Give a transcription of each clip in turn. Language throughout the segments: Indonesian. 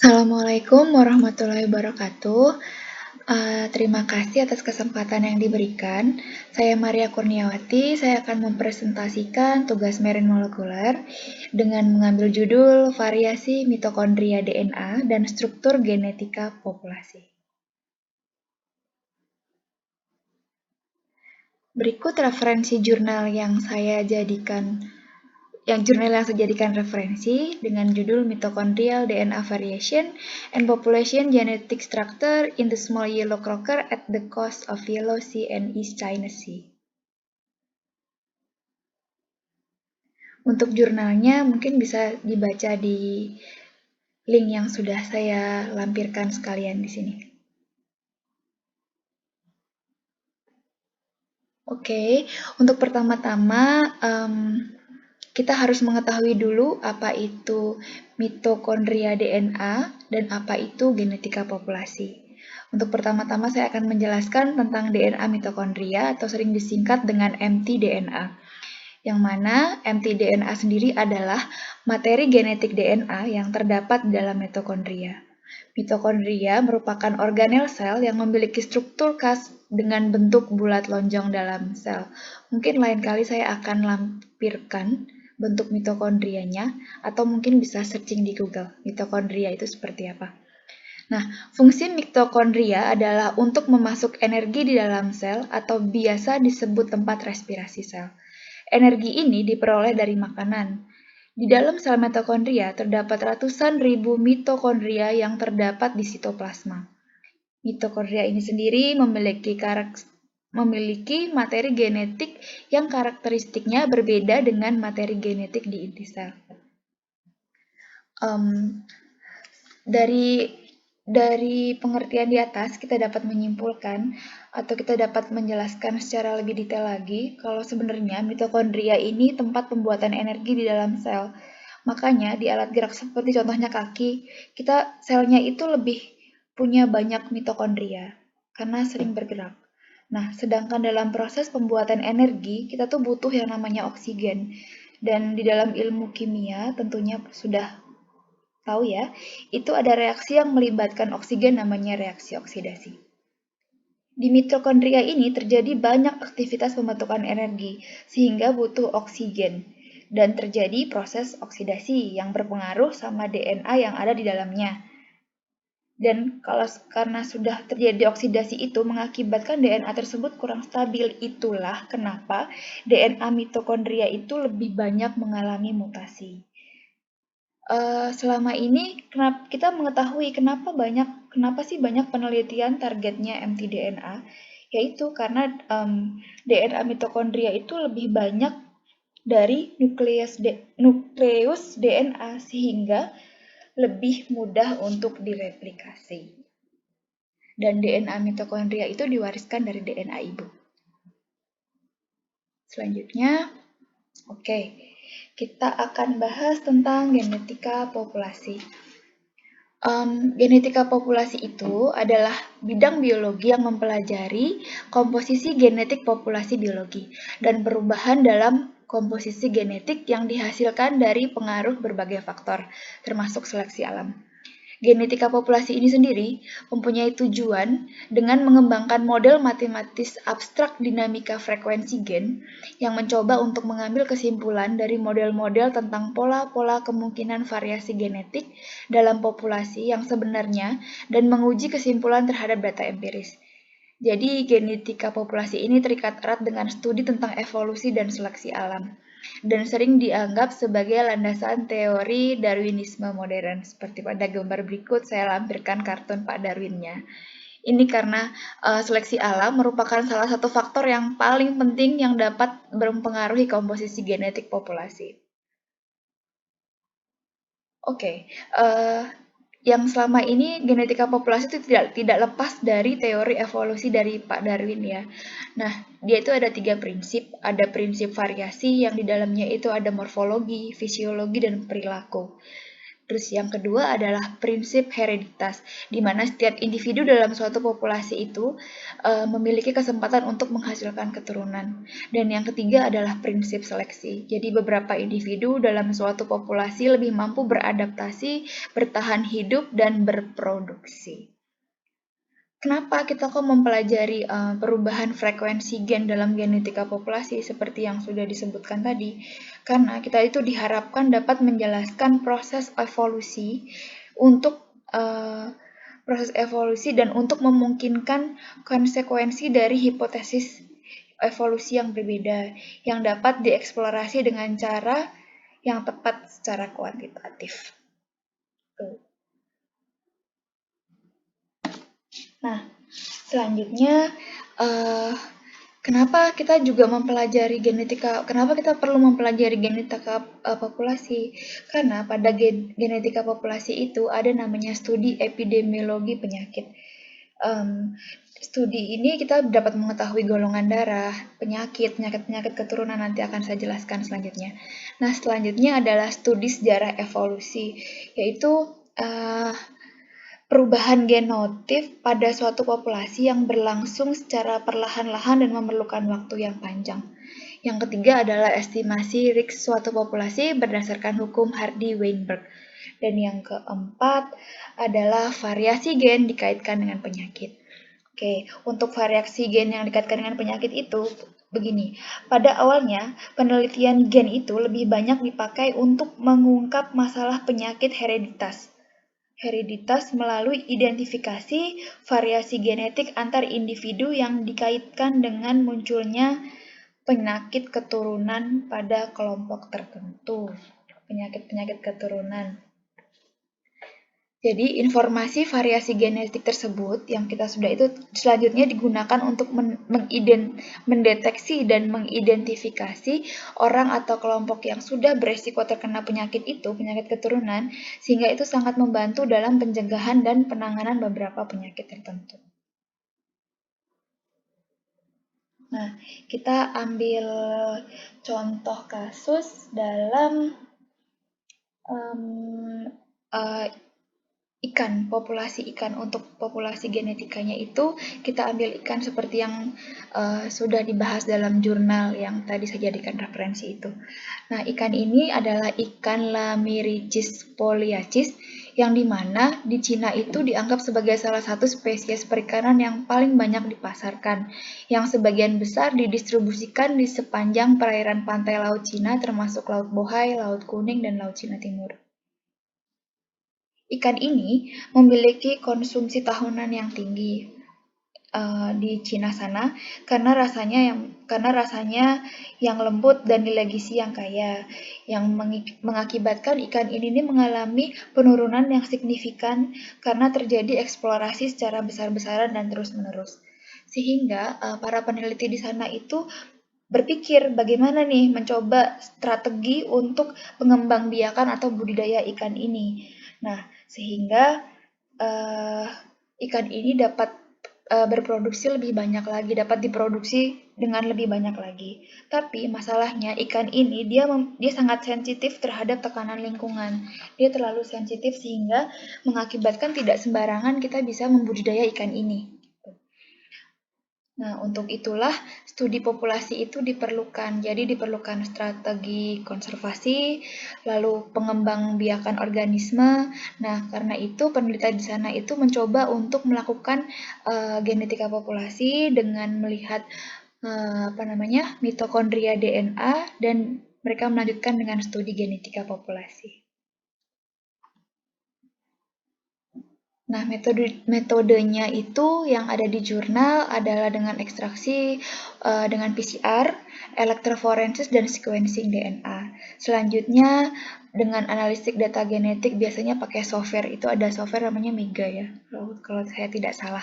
Assalamualaikum warahmatullahi wabarakatuh. Terima kasih atas kesempatan yang diberikan. Saya Maria Kurniawati, saya akan mempresentasikan tugas Marine Molekuler dengan mengambil judul Variasi Mitokondria DNA dan Struktur Genetika Populasi. Berikut referensi jurnal yang saya jadikan referensi dengan judul Mitochondrial DNA Variation and Population Genetic Structure in the Small Yellow Croaker at the Coast of Yellow Sea and East China Sea. Untuk jurnalnya mungkin bisa dibaca di link yang sudah saya lampirkan sekalian di sini. Oke, untuk pertama-tama kita harus mengetahui dulu apa itu mitokondria DNA dan apa itu genetika populasi. Untuk pertama-tama saya akan menjelaskan tentang DNA mitokondria atau sering disingkat dengan mtDNA. Yang mana mtDNA sendiri adalah materi genetik DNA yang terdapat di dalam mitokondria. Mitokondria merupakan organel sel yang memiliki struktur khas dengan bentuk bulat lonjong dalam sel. Mungkin lain kali saya akan lampirkan bentuk mitokondrianya, atau mungkin bisa searching di Google, mitokondria itu seperti apa. Nah, fungsi mitokondria adalah untuk memasuk energi di dalam sel atau biasa disebut tempat respirasi sel. Energi ini diperoleh dari makanan. Di dalam sel mitokondria terdapat ratusan ribu mitokondria yang terdapat di sitoplasma. Mitokondria ini sendiri memiliki materi genetik yang karakteristiknya berbeda dengan materi genetik di inti sel. Dari pengertian di atas, kita dapat menyimpulkan atau kita dapat menjelaskan secara lebih detail lagi kalau sebenarnya mitokondria ini tempat pembuatan energi di dalam sel. Makanya di alat gerak seperti contohnya kaki, selnya itu lebih punya banyak mitokondria karena sering bergerak. Nah, sedangkan dalam proses pembuatan energi, kita tuh butuh yang namanya oksigen. Dan di dalam ilmu kimia tentunya sudah tahu ya, itu ada reaksi yang melibatkan oksigen namanya reaksi oksidasi. Di mitokondria ini terjadi banyak aktivitas pembentukan energi, sehingga butuh oksigen. Dan terjadi proses oksidasi yang berpengaruh sama DNA yang ada di dalamnya. Dan karena sudah terjadi oksidasi itu mengakibatkan DNA tersebut kurang stabil, itulah kenapa DNA mitokondria itu lebih banyak mengalami mutasi. Selama ini kita mengetahui kenapa sih banyak penelitian targetnya mtDNA, yaitu karena DNA mitokondria itu lebih banyak dari nukleus DNA sehingga lebih mudah untuk direplikasi. Dan DNA mitokondria itu diwariskan dari DNA ibu. Selanjutnya, oke. Kita akan bahas tentang genetika populasi. Genetika populasi itu adalah bidang biologi yang mempelajari komposisi genetik populasi biologi dan perubahan dalam komposisi genetik yang dihasilkan dari pengaruh berbagai faktor, termasuk seleksi alam. Genetika populasi ini sendiri mempunyai tujuan dengan mengembangkan model matematis abstrak dinamika frekuensi gen yang mencoba untuk mengambil kesimpulan dari model-model tentang pola-pola kemungkinan variasi genetik dalam populasi yang sebenarnya dan menguji kesimpulan terhadap data empiris. Jadi, genetika populasi ini terikat erat dengan studi tentang evolusi dan seleksi alam, dan sering dianggap sebagai landasan teori Darwinisme modern. Seperti pada gambar berikut, saya lampirkan kartun Pak Darwinnya. Ini karena seleksi alam merupakan salah satu faktor yang paling penting yang dapat mempengaruhi komposisi genetik populasi. Oke, yang selama ini genetika populasi itu tidak lepas dari teori evolusi dari Pak Darwin ya. Nah, dia itu ada 3 prinsip. Ada prinsip variasi yang di dalamnya itu ada morfologi, fisiologi, dan perilaku. Terus yang kedua adalah prinsip hereditas, di mana setiap individu dalam suatu populasi itu memiliki kesempatan untuk menghasilkan keturunan. Dan yang ketiga adalah prinsip seleksi. Jadi beberapa individu dalam suatu populasi lebih mampu beradaptasi, bertahan hidup, dan berproduksi. Kenapa kita kok mempelajari perubahan frekuensi gen dalam genetika populasi seperti yang sudah disebutkan tadi? Karena kita itu diharapkan dapat menjelaskan proses evolusi dan untuk memungkinkan konsekuensi dari hipotesis evolusi yang berbeda yang dapat dieksplorasi dengan cara yang tepat secara kuantitatif. Nah, selanjutnya, kenapa kita perlu mempelajari genetika populasi? Karena pada genetika populasi itu ada namanya studi epidemiologi penyakit. Studi ini kita dapat mengetahui golongan darah, penyakit keturunan, nanti akan saya jelaskan selanjutnya. Nah, selanjutnya adalah studi sejarah evolusi, yaitu perubahan genotif pada suatu populasi yang berlangsung secara perlahan-lahan dan memerlukan waktu yang panjang. Yang ketiga adalah estimasi risiko suatu populasi berdasarkan hukum Hardy-Weinberg. Dan yang keempat adalah variasi gen dikaitkan dengan penyakit. Oke, untuk variasi gen yang dikaitkan dengan penyakit itu begini. Pada awalnya, penelitian gen itu lebih banyak dipakai untuk mengungkap masalah penyakit hereditas melalui identifikasi variasi genetik antar individu yang dikaitkan dengan munculnya penyakit keturunan pada kelompok tertentu. Penyakit keturunan. Jadi, informasi variasi genetik tersebut yang kita sudah itu selanjutnya digunakan untuk mendeteksi dan mengidentifikasi orang atau kelompok yang sudah beresiko terkena penyakit keturunan, sehingga itu sangat membantu dalam pencegahan dan penanganan beberapa penyakit tertentu. Nah, kita ambil contoh kasus dalam ikan, populasi ikan. Untuk populasi genetikanya itu kita ambil ikan seperti yang sudah dibahas dalam jurnal yang tadi saya jadikan referensi itu. Nah, ikan ini adalah ikan Lamirichis poliacis yang dimana di Cina itu dianggap sebagai salah satu spesies perikanan yang paling banyak dipasarkan, yang sebagian besar didistribusikan di sepanjang perairan pantai Laut Cina termasuk Laut Bohai, Laut Kuning, dan Laut Cina Timur. Ikan ini memiliki konsumsi tahunan yang tinggi di Cina sana karena rasanya yang lembut dan nilai gizi yang kaya, yang mengakibatkan ikan ini mengalami penurunan yang signifikan karena terjadi eksplorasi secara besar-besaran dan terus-menerus. Sehingga para peneliti di sana itu berpikir bagaimana nih mencoba strategi untuk pengembangbiakan atau budidaya ikan ini. Nah, sehingga ikan ini dapat berproduksi lebih banyak lagi, dapat diproduksi dengan lebih banyak lagi. Tapi masalahnya ikan ini dia sangat sensitif terhadap tekanan lingkungan. Dia terlalu sensitif sehingga mengakibatkan tidak sembarangan kita bisa membudidaya ikan ini. Nah, untuk itulah studi populasi itu diperlukan. Jadi diperlukan strategi konservasi, lalu pengembangbiakan organisme. Nah, karena itu peneliti di sana itu mencoba untuk melakukan genetika populasi dengan melihat mitokondria DNA, dan mereka melanjutkan dengan studi genetika populasi. Nah, metodenya itu yang ada di jurnal adalah dengan ekstraksi dengan PCR, elektroforensis, dan sequencing DNA. Selanjutnya, dengan analitik data genetik biasanya pakai software. Itu ada software namanya MEGA ya, kalau saya tidak salah.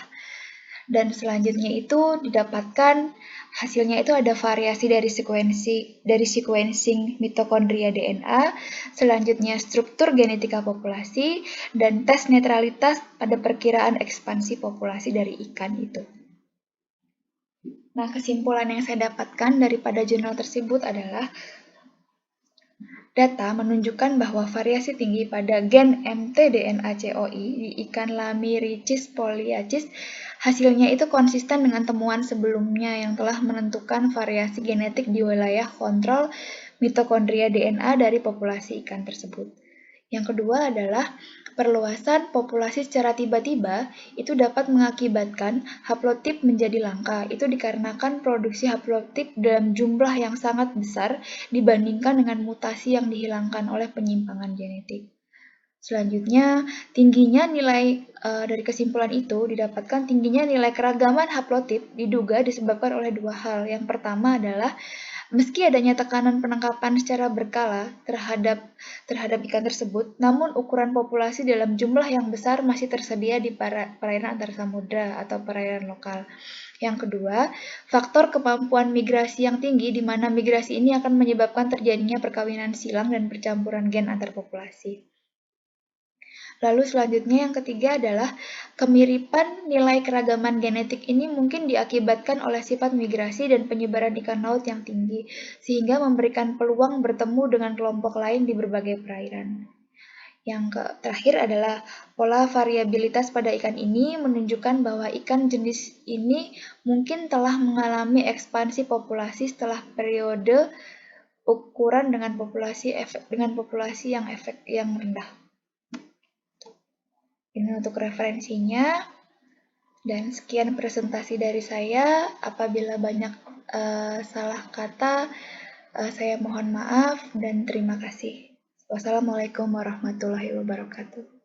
Dan selanjutnya itu didapatkan hasilnya itu ada variasi dari sequencing mitokondria DNA, selanjutnya struktur genetika populasi, dan tes netralitas pada perkiraan ekspansi populasi dari ikan itu. Nah, kesimpulan yang saya dapatkan daripada jurnal tersebut adalah Data menunjukkan bahwa variasi tinggi pada gen mtDNA-CoI di ikan Lamirichis poliacis hasilnya itu konsisten dengan temuan sebelumnya yang telah menentukan variasi genetik di wilayah kontrol mitokondria DNA dari populasi ikan tersebut. Yang kedua adalah perluasan populasi secara tiba-tiba itu dapat mengakibatkan haplotip menjadi langka. Itu dikarenakan produksi haplotip dalam jumlah yang sangat besar dibandingkan dengan mutasi yang dihilangkan oleh penyimpangan genetik. Selanjutnya, tingginya nilai dari kesimpulan itu didapatkan tingginya nilai keragaman haplotip diduga disebabkan oleh dua hal. Yang pertama adalah meski adanya tekanan penangkapan secara berkala terhadap ikan tersebut, namun ukuran populasi dalam jumlah yang besar masih tersedia di perairan antar samudra atau perairan lokal. Yang kedua, faktor kemampuan migrasi yang tinggi di mana migrasi ini akan menyebabkan terjadinya perkawinan silang dan percampuran gen antar populasi. Lalu selanjutnya yang ketiga adalah kemiripan nilai keragaman genetik ini mungkin diakibatkan oleh sifat migrasi dan penyebaran ikan laut yang tinggi, sehingga memberikan peluang bertemu dengan kelompok lain di berbagai perairan. Yang terakhir adalah pola variabilitas pada ikan ini menunjukkan bahwa ikan jenis ini mungkin telah mengalami ekspansi populasi setelah periode ukuran dengan populasi yang rendah. Ini untuk referensinya. Dan sekian presentasi dari saya. Apabila banyak salah kata, saya mohon maaf dan terima kasih. Wassalamualaikum warahmatullahi wabarakatuh.